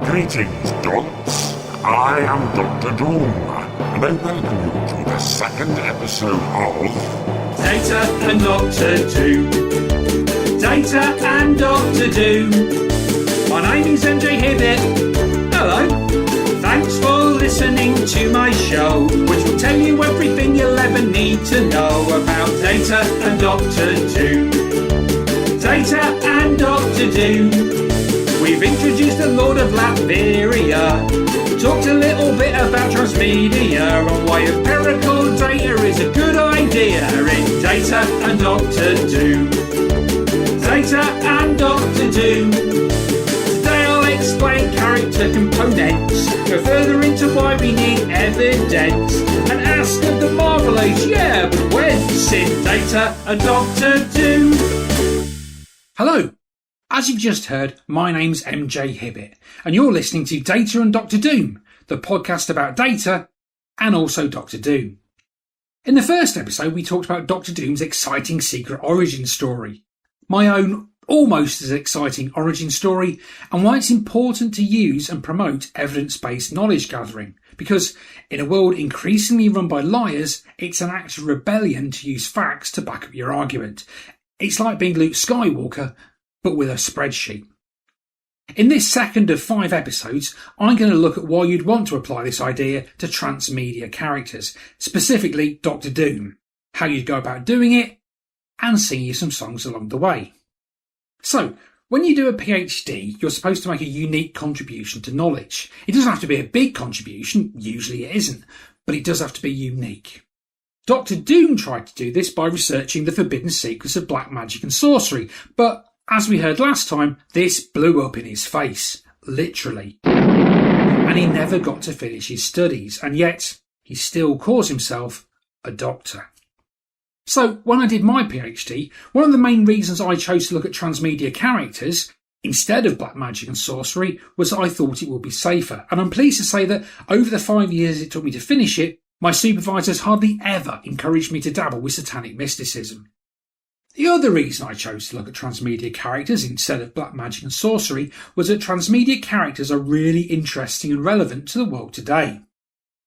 Greetings, Dunce. I am Dr. Doom, and I welcome you to the second episode of Data and Doctor Doom. Data and Doctor Doom. My name is MJ Hibbett. Hello. Thanks for listening to my show, which will tell you everything you'll ever need to know about Data and Doctor Doom. Data and Doctor Doom. We've introduced the Lord of Latveria, talked a little bit about transmedia and why empirical data is a good idea in Data and Doctor Doom. Data and Doctor Doom. Today I'll explain character components, go further into why we need evidence, and ask of the Marvel Age, yeah, but whence in Data and Doctor Doom? Hello. As you've just heard, my name's MJ Hibbett, and you're listening to Data and Doctor Doom, the podcast about data and also Doctor Doom. In the first episode, we talked about Doctor Doom's exciting secret origin story, my own almost as exciting origin story, and why it's important to use and promote evidence-based knowledge gathering, because in a world increasingly run by liars, it's an act of rebellion to use facts to back up your argument. It's like being Luke Skywalker, but with a spreadsheet. In this second of 5 episodes, I'm going to look at why you'd want to apply this idea to transmedia characters, specifically Doctor Doom, how you'd go about doing it, and sing you some songs along the way. So, when you do a PhD, you're supposed to make a unique contribution to knowledge. It doesn't have to be a big contribution, usually it isn't, but it does have to be unique. Dr. Doom tried to do this by researching the forbidden secrets of black magic and sorcery, but as we heard last time, this blew up in his face, literally. And he never got to finish his studies, and yet he still calls himself a doctor. So when I did my PhD, one of the main reasons I chose to look at transmedia characters instead of black magic and sorcery was that I thought it would be safer. And I'm pleased to say that over the 5 years it took me to finish it, my supervisors hardly ever encouraged me to dabble with satanic mysticism. The other reason I chose to look at transmedia characters instead of black magic and sorcery was that transmedia characters are really interesting and relevant to the world today.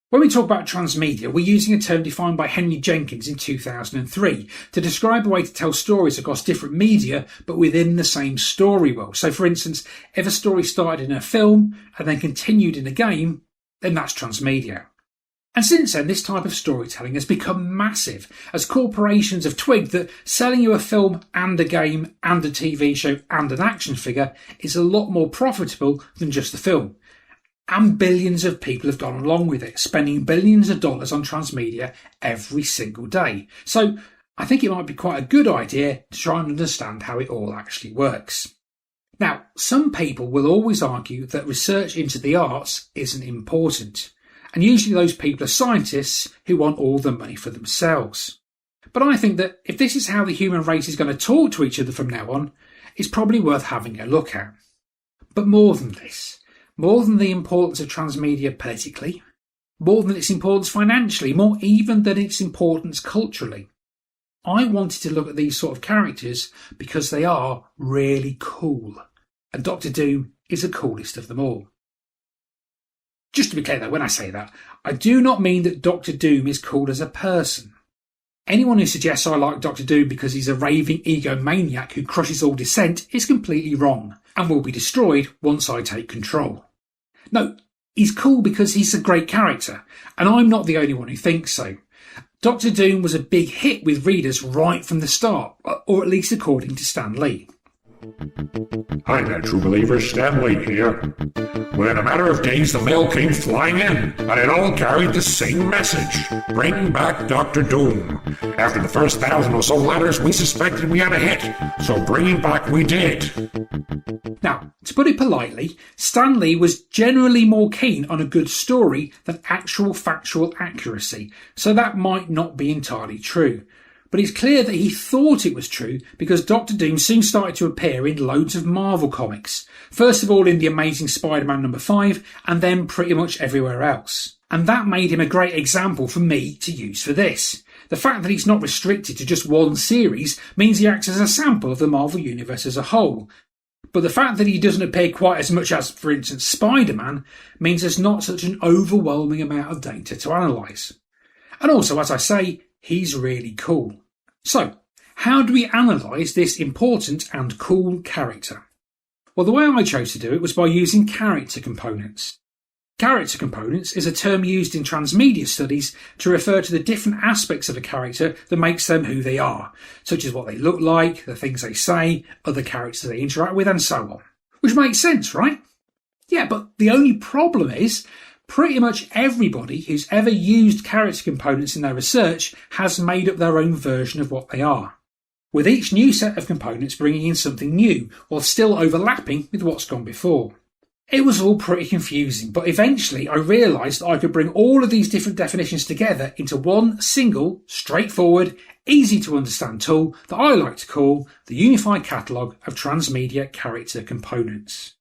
When we talk about transmedia, we're using a term defined by Henry Jenkins in 2003 to describe a way to tell stories across different media but within the same story world. So for instance, if a story started in a film and then continued in a game, then that's transmedia. And since then, this type of storytelling has become massive as corporations have twigged that selling you a film and a game and a TV show and an action figure is a lot more profitable than just the film. And billions of people have gone along with it, spending billions of dollars on transmedia every single day. So I think it might be quite a good idea to try and understand how it all actually works. Now, some people will always argue that research into the arts isn't important. And usually those people are scientists who want all the money for themselves. But I think that if this is how the human race is going to talk to each other from now on, it's probably worth having a look at. But more than this, more than the importance of transmedia politically, more than its importance financially, more even than its importance culturally, I wanted to look at these sort of characters because they are really cool. And Doctor Doom is the coolest of them all. Just to be clear though, when I say that, I do not mean that Doctor Doom is cool as a person. Anyone who suggests I like Doctor Doom because he's a raving egomaniac who crushes all dissent is completely wrong and will be destroyed once I take control. No, he's cool because he's a great character, and I'm not the only one who thinks so. Doctor Doom was a big hit with readers right from the start, or at least according to Stan Lee. Hi there, true believers, Stan Lee here. Well, in a matter of days, the mail came flying in, and it all carried the same message. Bring back Dr. Doom. After the first 1,000 or so letters, we suspected we had a hit, so bring him back we did. Now, to put it politely, Stan Lee was generally more keen on a good story than actual factual accuracy, so that might not be entirely true. But it's clear that he thought it was true because Doctor Doom soon started to appear in loads of Marvel comics. First of all in The Amazing Spider-Man number 5, and then pretty much everywhere else. And that made him a great example for me to use for this. The fact that he's not restricted to just one series means he acts as a sample of the Marvel Universe as a whole. But the fact that he doesn't appear quite as much as, for instance, Spider-Man means there's not such an overwhelming amount of data to analyse. And also, as I say, he's really cool. So, how do we analyse this important and cool character? Well, the way I chose to do it was by using character components. Character components is a term used in transmedia studies to refer to the different aspects of a character that makes them who they are, such as what they look like, the things they say, other characters they interact with, and so on. Which makes sense, right? Yeah, but the only problem is, pretty much everybody who's ever used character components in their research has made up their own version of what they are, with each new set of components bringing in something new, while still overlapping with what's gone before. It was all pretty confusing, but eventually I realised that I could bring all of these different definitions together into one single, straightforward, easy to understand tool that I like to call the Unified Catalogue of Transmedia Character Components.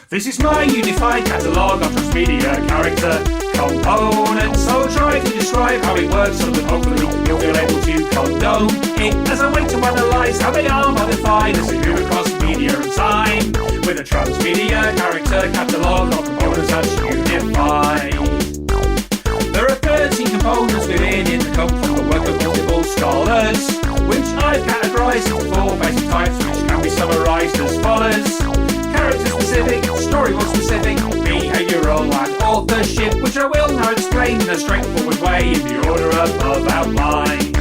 This is my unified catalogue of transmedia character components. I'll try to describe how it works so that hopefully you'll be able to condone it as a way to analyse how they are modified as they move across media and time with a transmedia character catalogue of components that's unified. There are 13 components within it that come from the work of multiple scholars, which I've categorised into 4 basic types, which can be summarised as follows: character-specific, storybook-specific, behavioural and authorship, which I will now explain in a straightforward way in the order above outlined.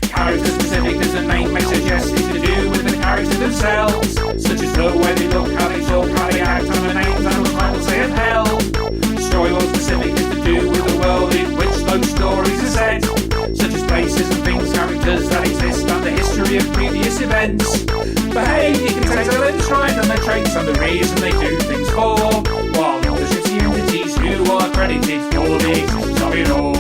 Character-specific, as the name may suggest, is to do with the characters themselves, such as the way they look, how they talk, how they act, and the names and the titles they have held. Storybook-specific is to do with the world in which those stories are set, such as places and things, characters that exist, and the history of previous events. Behaviour contains elements described and their traits and the reason they do things for, while authorship's the entities who are credited for the existence of it all.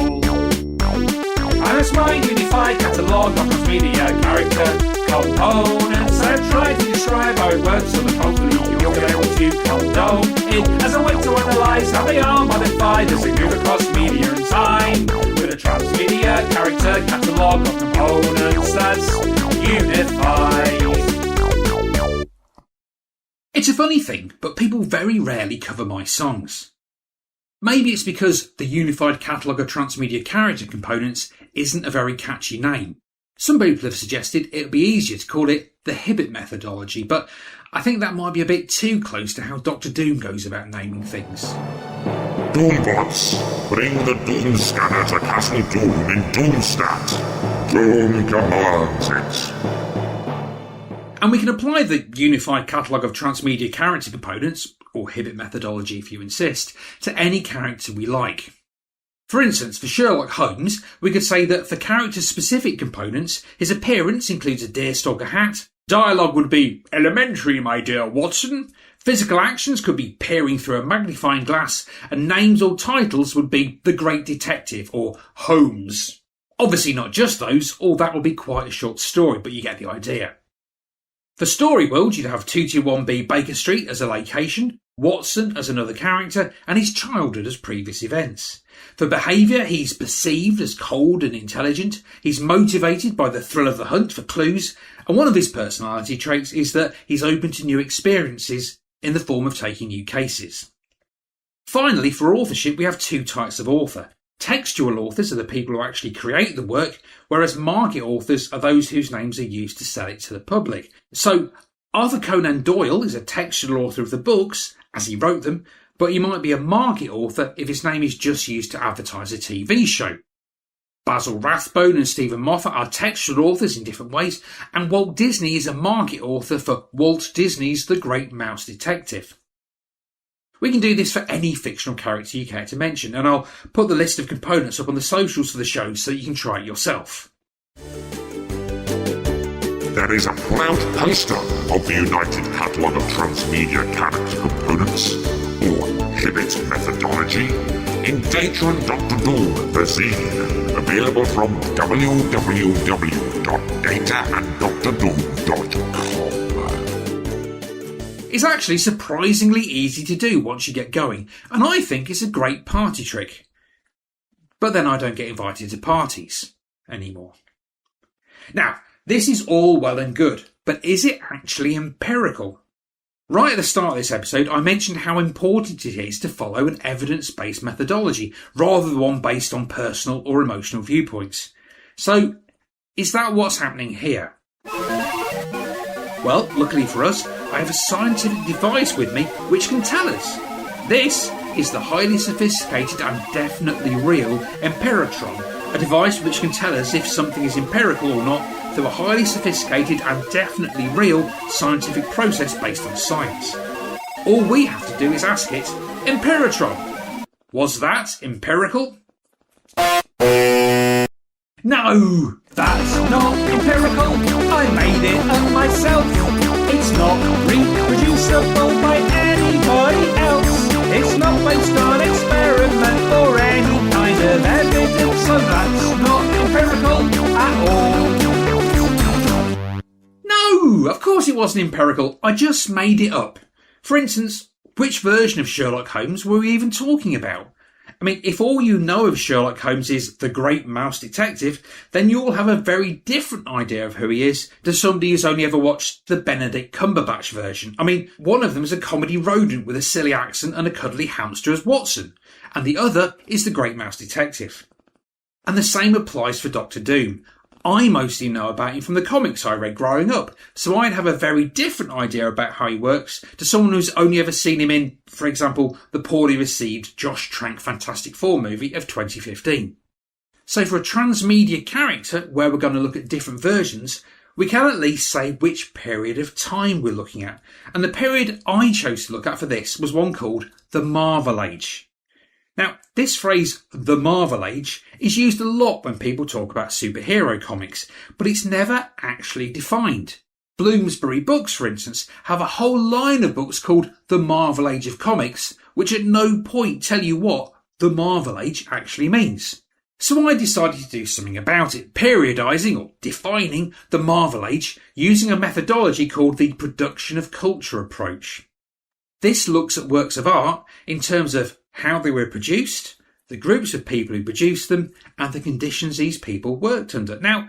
And it's my unified catalogue of transmedia character components. I try to describe how it works so that hopefully you'll be able to condone it as a way to analyse how they are modified as they move across media and time with a transmedia character catalogue of components that's unified. It's a funny thing, but people very rarely cover my songs. Maybe it's because the Unified Catalogue of Transmedia Character Components isn't a very catchy name. Some people have suggested it would be easier to call it the Hibbett Methodology, but I think that might be a bit too close to how Dr. Doom goes about naming things. Doombots, bring the Doom Scanner to Castle Doom in Doomstat. Doom commands it. And we can apply the Unified Catalogue of Transmedia Character Components, or Hibbett Methodology if you insist, to any character we like. For instance, for Sherlock Holmes, we could say that for character-specific components, his appearance includes a deerstalker hat, dialogue would be "Elementary, my dear Watson," physical actions could be peering through a magnifying glass, and names or titles would be The Great Detective or Holmes. Obviously not just those, or that would be quite a short story, but you get the idea. For story world, you'd have 221B Baker Street as a location, Watson as another character, and his childhood as previous events. For behaviour, he's perceived as cold and intelligent, he's motivated by the thrill of the hunt for clues, and one of his personality traits is that he's open to new experiences in the form of taking new cases. Finally, for authorship, we have 2 types of author. Textual authors are the people who actually create the work, whereas market authors are those whose names are used to sell it to the public. So, Arthur Conan Doyle is a textual author of the books, as he wrote them, but he might be a market author if his name is just used to advertise a TV show. Basil Rathbone and Stephen Moffat are textual authors in different ways, and Walt Disney is a market author for Walt Disney's The Great Mouse Detective. We can do this for any fictional character you care to mention, and I'll put the list of components up on the socials for the show so that you can try it yourself. There is a proud poster of the United Catalogue of Transmedia Character Components, or Hibbett Methodology, in Data and Dr. Doom, the zine, available from www.dataanddrdoom.com. It's actually surprisingly easy to do once you get going, and I think it's a great party trick. But then I don't get invited to parties anymore. Now, this is all well and good, But is it actually empirical? Right at the start of this episode, I mentioned how important it is to follow an evidence-based methodology rather than one based on personal or emotional viewpoints. So, is that what's happening here? Well, luckily for us, I have a scientific device with me which can tell us. This is the highly sophisticated and definitely real Empirotron, a device which can tell us if something is empirical or not through a highly sophisticated and definitely real scientific process based on science. All we have to do is ask it, Empirotron, was that empirical? No, that's not empirical. I made it up myself. It's not reproducible by anybody else. It's not based on experiment or any kind of evidence, so that's not empirical at all. No, of course it wasn't empirical. I just made it up. For instance, which version of Sherlock Holmes were we even talking about? I mean, if all you know of Sherlock Holmes is the great mouse detective, then you'll have a very different idea of who he is to somebody who's only ever watched the Benedict Cumberbatch version. I mean, one of them is a comedy rodent with a silly accent and a cuddly hamster as Watson, and the other is the great mouse detective. And the same applies for Dr. Doom. I mostly know about him from the comics I read growing up, so I'd have a very different idea about how he works to someone who's only ever seen him in, for example, the poorly received Josh Trank Fantastic Four movie of 2015. So for a transmedia character where we're going to look at different versions, we can at least say which period of time we're looking at. And the period I chose to look at for this was one called the Marvel Age. Now, this phrase, the Marvel Age, is used a lot when people talk about superhero comics, but it's never actually defined. Bloomsbury Books, for instance, have a whole line of books called The Marvel Age of Comics, which at no point tell you what the Marvel Age actually means. So I decided to do something about it, periodising or defining the Marvel Age using a methodology called the production of culture approach. This looks at works of art in terms of how they were produced, the groups of people who produced them, and the conditions these people worked under. Now,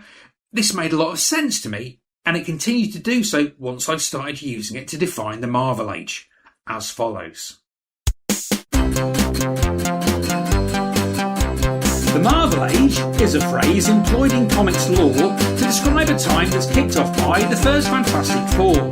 this made a lot of sense to me, and it continued to do so once I started using it to define the Marvel Age, as follows. The Marvel Age is a phrase employed in comics lore to describe a time that's kicked off by the first Fantastic Four.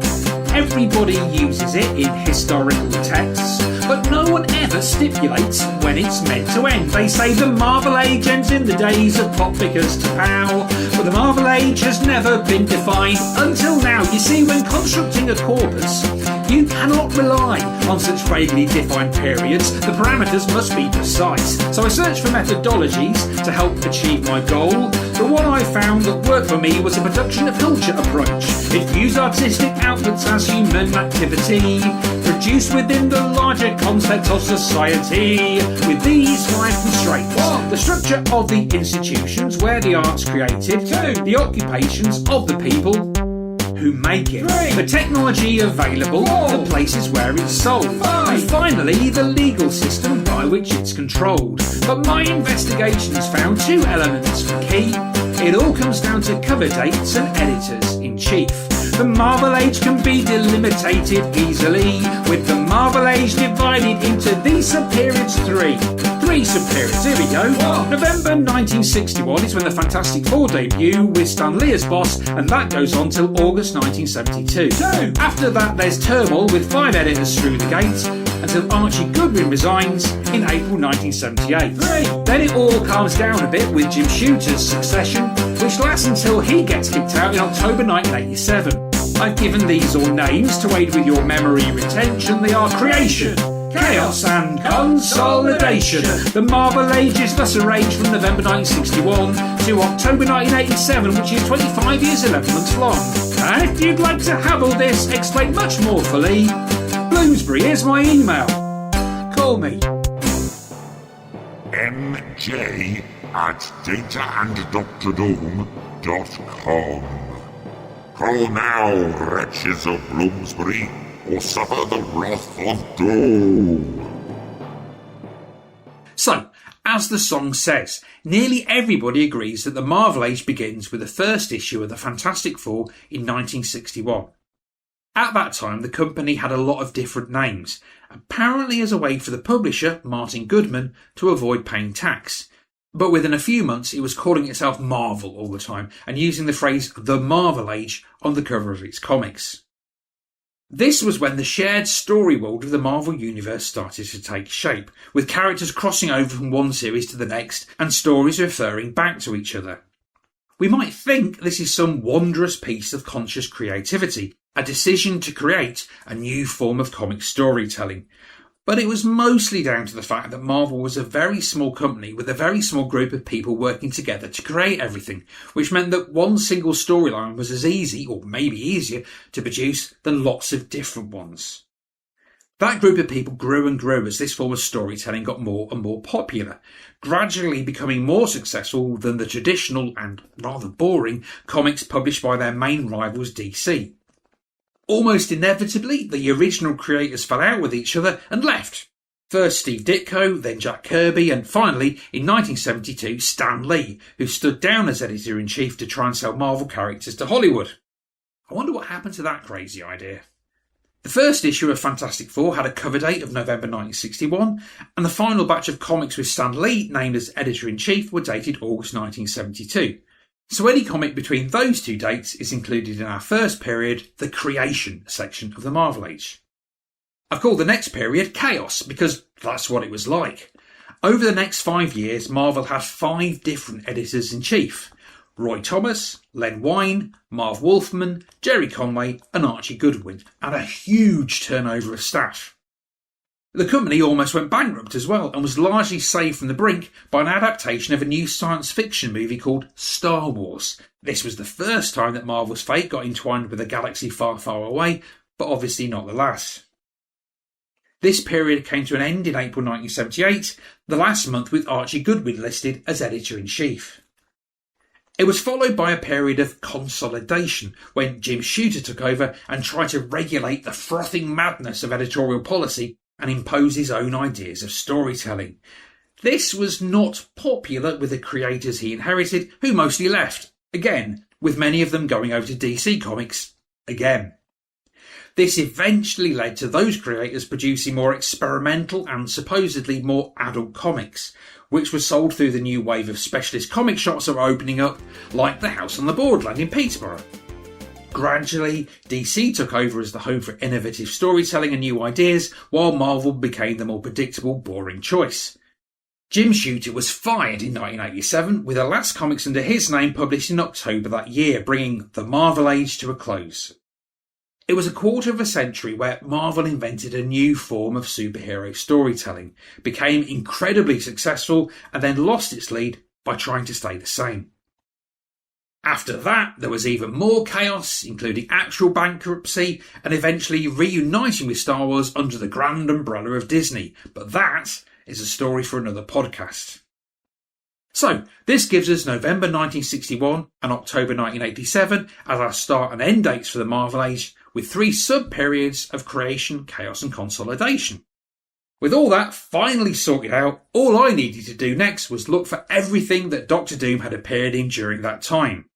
Everybody uses it in historical texts, but no one ever stipulates when it's meant to end. They say the Marvel Age ends in the days of pop figures to pow, but the Marvel Age has never been defined until now. You see, when constructing a corpus, you cannot rely on such vaguely defined periods. The parameters must be precise. So I searched for methodologies to help achieve my goal. The one I found that worked for me was a production of culture approach. It used artistic outputs as human activity, produced within the larger context of society, with these 5 constraints. The structure of the institutions where the art's created. 2. The occupations of the people who make it. 3. The technology available. 4. The places where it's sold. 5. And finally, the legal system by which it's controlled. But my investigations found 2 elements key. It all comes down to cover dates and editors-in-chief. The Marvel Age can be delimited easily, with the Marvel Age divided into these subperiods 3. 3 subperiods, here we go. November 1961 is when the Fantastic Four debut with Stan Lee as boss, and that goes on till August 1972. 2. After that there's turmoil with 5 editors through the gate, until Archie Goodwin resigns in April 1978. 3. Then it all calms down a bit with Jim Shooter's succession, which lasts until he gets kicked out in October 1987. I've given these all names to aid with your memory retention. They are creation, chaos and consolidation. The Marvel Age is thus arranged from November 1961 to October 1987, which is 25 years 11 months long. And if you'd like to have all this explained much more fully, Bloomsbury, here's my email. Call me. MJ at dataanddrdoom.com. Call now, wretches of Bloomsbury, or suffer the wrath of doom. So, as the song says, nearly everybody agrees that the Marvel Age begins with the first issue of the Fantastic Four in 1961. At that time, the company had a lot of different names, apparently as a way for the publisher, Martin Goodman, to avoid paying tax. But within a few months, it was calling itself Marvel all the time and using the phrase The Marvel Age on the cover of its comics. This was when the shared story world of the Marvel Universe started to take shape, with characters crossing over from one series to the next and stories referring back to each other. We might think this is some wondrous piece of conscious creativity, a decision to create a new form of comic storytelling. But it was mostly down to the fact that Marvel was a very small company with a very small group of people working together to create everything, which meant that one single storyline was as easy, or maybe easier, to produce than lots of different ones. That group of people grew and grew as this form of storytelling got more and more popular, gradually becoming more successful than the traditional and rather boring comics published by their main rivals DC. Almost inevitably, the original creators fell out with each other and left. First Steve Ditko, then Jack Kirby, and finally, in 1972, Stan Lee, who stood down as editor-in-chief to try and sell Marvel characters to Hollywood. I wonder what happened to that crazy idea. The first issue of Fantastic Four had a cover date of November 1961, and the final batch of comics with Stan Lee named as editor-in-chief were dated August 1972. So any comic between those two dates is included in our first period, the creation section of the Marvel Age. I've called the next period Chaos because that's what it was like. Over the next 5 years, Marvel had 5 different editors-in-chief. Roy Thomas, Len Wein, Marv Wolfman, Jerry Conway and Archie Goodwin, and a huge turnover of staff. The company almost went bankrupt as well and was largely saved from the brink by an adaptation of a new science fiction movie called Star Wars. This was the first time that Marvel's fate got entwined with a galaxy far, far away, but obviously not the last. This period came to an end in April 1978, the last month with Archie Goodwin listed as editor-in-chief. It was followed by a period of consolidation when Jim Shooter took over and tried to regulate the frothing madness of editorial policy and impose his own ideas of storytelling. This was not popular with the creators he inherited, who mostly left, again, with many of them going over to DC Comics, again. This eventually led to those creators producing more experimental and supposedly more adult comics, which were sold through the new wave of specialist comic shops that were opening up, like the House on the Boardland in Peterborough. Gradually, DC took over as the home for innovative storytelling and new ideas, while Marvel became the more predictable, boring choice. Jim Shooter was fired in 1987, with the last comics under his name published in October that year, bringing the Marvel Age to a close. It was a quarter of a century where Marvel invented a new form of superhero storytelling, became incredibly successful, and then lost its lead by trying to stay the same. After that, there was even more chaos, including actual bankruptcy and eventually reuniting with Star Wars under the grand umbrella of Disney. But that is a story for another podcast. So, this gives us November 1961 and October 1987 as our start and end dates for the Marvel Age, with 3 sub-periods of creation, chaos and consolidation. With all that finally sorted out, all I needed to do next was look for everything that Doctor Doom had appeared in during that time.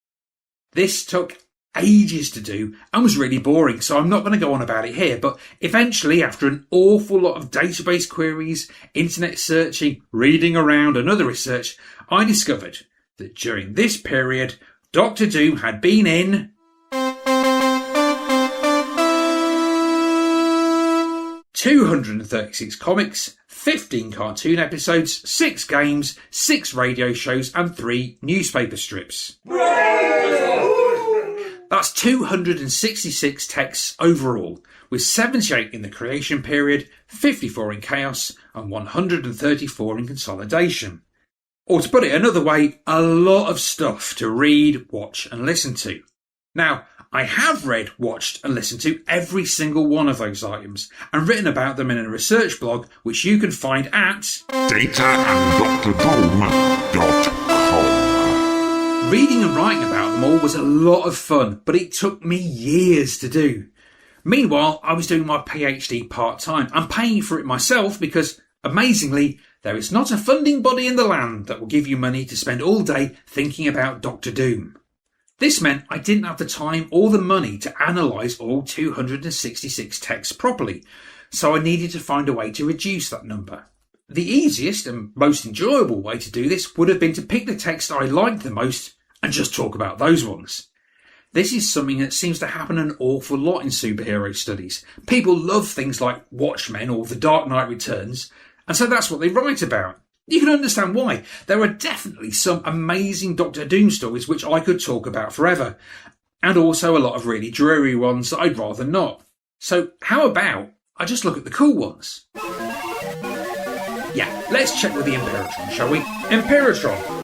This took ages to do and was really boring, so I'm not going to go on about it here, but eventually, after an awful lot of database queries, internet searching, reading around and other research, I discovered that during this period, Doctor Doom had been in 236 comics, 15 cartoon episodes, 6 games, 6 radio shows and 3 newspaper strips. That's 266 texts overall, with 78 in the creation period, 54 in chaos and 134 in consolidation. Or to put it another way, a lot of stuff to read, watch and listen to. Now, I have read, watched and listened to every single one of those items and written about them in a research blog which you can find at dataanddrdoom.com. Reading and writing about them all was a lot of fun, but it took me years to do. Meanwhile, I was doing my PhD part-time and paying for it myself because, amazingly, There is not a funding body in the land that will give you money to spend all day thinking about Doctor Doom. This meant I didn't have the time or the money to analyse all 266 texts properly, so I needed to find a way to reduce that number. The easiest and most enjoyable way to do this would have been to pick the text I liked the most and just talk about those ones. This is something that seems to happen an awful lot in superhero studies. People love things like Watchmen or The Dark Knight Returns, and so that's what they write about. You can understand why. There are definitely some amazing Doctor Doom stories which I could talk about forever, and also a lot of really dreary ones that I'd rather not. So how about I just look at the cool ones? Yeah, let's check with the Empirotron, shall we? Empirotron,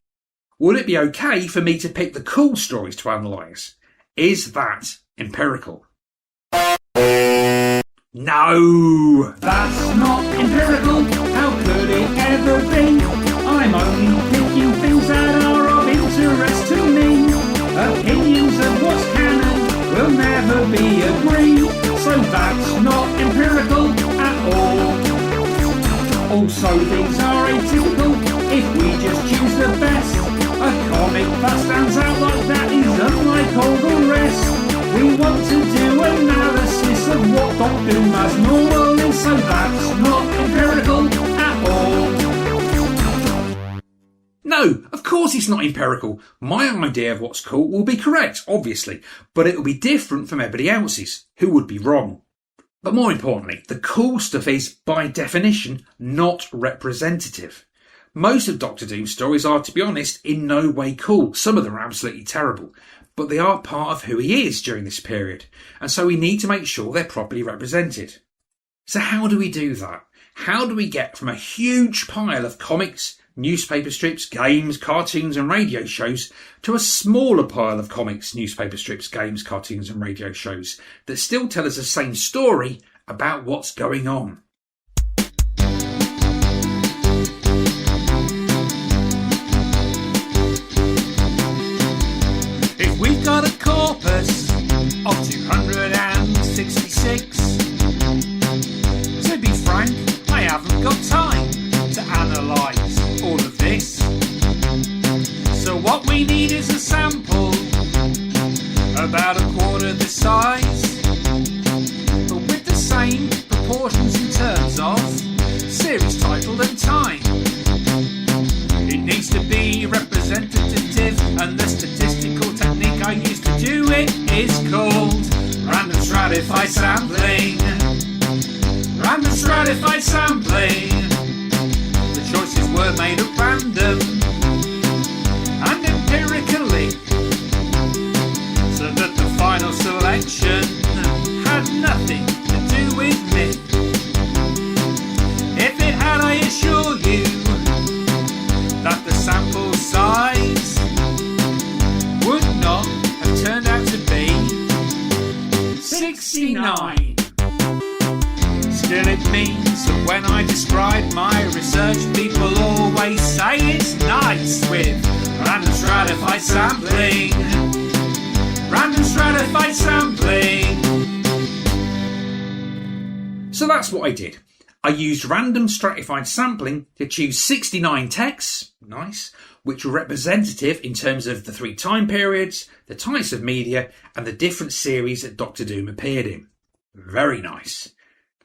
would it be okay for me to pick the cool stories to analyse? Is that empirical? No! That's not empirical. How could it ever be? I'm only picking things that are of interest to me. Opinions of what's canon will never be agreed, so that's not empirical at all. Also, things are atypical if we just choose the best. A comic that stands out like that is unlike all the rest. We want to do analysis of what Doctor Doom as normal is, so that's not empirical at all. No, of course it's not empirical. My idea of what's cool will be correct, obviously, but it will be different from everybody else's, who would be wrong. But more importantly, the cool stuff is, by definition, not representative. Most of Doctor Doom's stories are, to be honest, in no way cool. Some of them are absolutely terrible. But they are part of who he is during this period, and so we need to make sure they're properly represented. So how do we do that? How do we get from a huge pile of comics, newspaper strips, games, cartoons and radio shows to a smaller pile of comics, newspaper strips, games, cartoons and radio shows that still tell us the same story about what's going on? We've got a corpus of 266. To be frank, I haven't got time to analyse all of this. So what we need is a sample about a quarter the size, but with the same proportions in terms of series title and time. It needs to be representative, and the statistical technique I use to do it is called random stratified sampling. Random stratified sampling. The choices were made at random and empirically, so that the final selection had nothing to do with me. If it had, I assure you that the sample size would not have turned out to be 69. Still, it means that when I describe my research, people always say it's nice with random stratified sampling. Random stratified sampling. So that's what I did. I used random stratified sampling to choose 69 texts, nice, which were representative in terms of the 3 time periods, the types of media, and the different series that Doctor Doom appeared in. Very nice.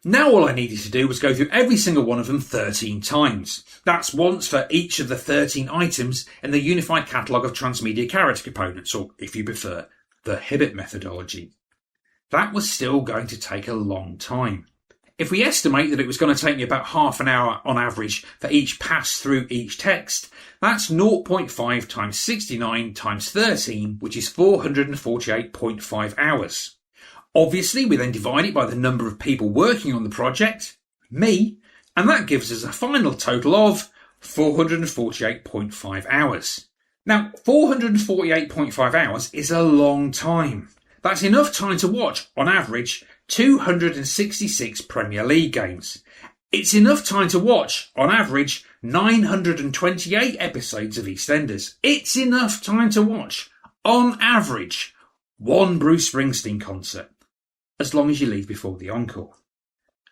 Now all I needed to do was go through every single one of them 13 times. That's once for each of the 13 items in the unified catalogue of transmedia character components, or if you prefer, the Hibbett Methodology. That was still going to take a long time. If we estimate that it was going to take me about half an hour on average for each pass through each text, that's 0.5 times 69 times 13, which is 448.5 hours. Obviously, we then divide it by the number of people working on the project, me, and that gives us a final total of 448.5 hours. Now, 448.5 hours is a long time. That's enough time to watch, on average, 266 Premier League games. It's enough time to watch, on average, 928 episodes of EastEnders. It's enough time to watch, on average, 1 Bruce Springsteen concert, as long as you leave before the encore.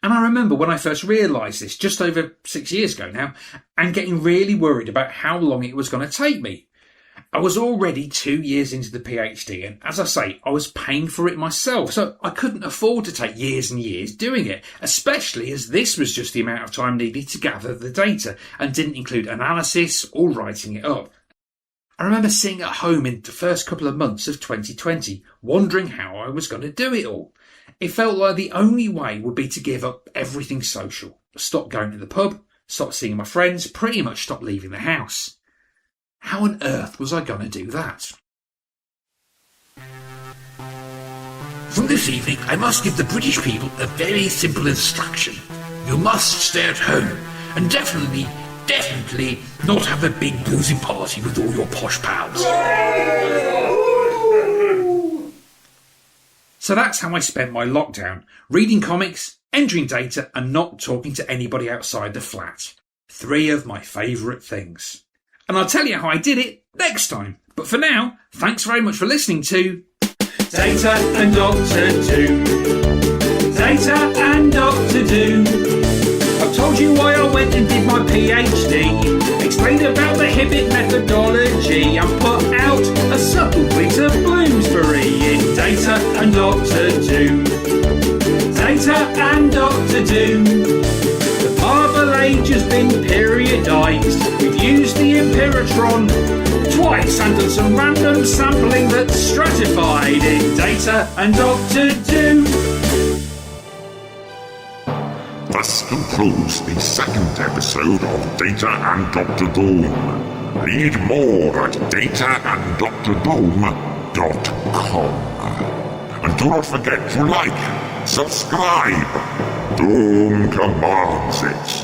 And I remember when I first realised this, just over 6 years ago now, and getting really worried about how long it was going to take me. I was already 2 years into the PhD, and as I say, I was paying for it myself, so I couldn't afford to take years and years doing it, especially as this was just the amount of time needed to gather the data, and didn't include analysis or writing it up. I remember sitting at home in the first couple of months of 2020, wondering how I was going to do it all. It felt like the only way would be to give up everything social, stop going to the pub, stop seeing my friends, pretty much stop leaving the house. How on earth was I going to do that? From this evening, I must give the British people a very simple instruction. You must stay at home, and definitely not have a big boozing party with all your posh pals. So that's how I spent my lockdown, reading comics, entering data, and not talking to anybody outside the flat. 3 of my favourite things. And I'll tell you how I did it next time. But for now, thanks very much for listening to Data and Doctor Do. Data and Doctor Do. I've told you why I went and did my PhD, explained about the Hibbett Methodology, and put out a subtle bit of Bloomsbury in Data and Doctor Do. Data and Doctor Do. The Marvel Age has been periodised. We've used the Empiricron twice and done some random sampling that's stratified in Data and Doctor Do. This concludes the second episode of Data and Dr. Doom. Read more at dataanddrdoom.com. And do not forget to like, subscribe. Doom commands it.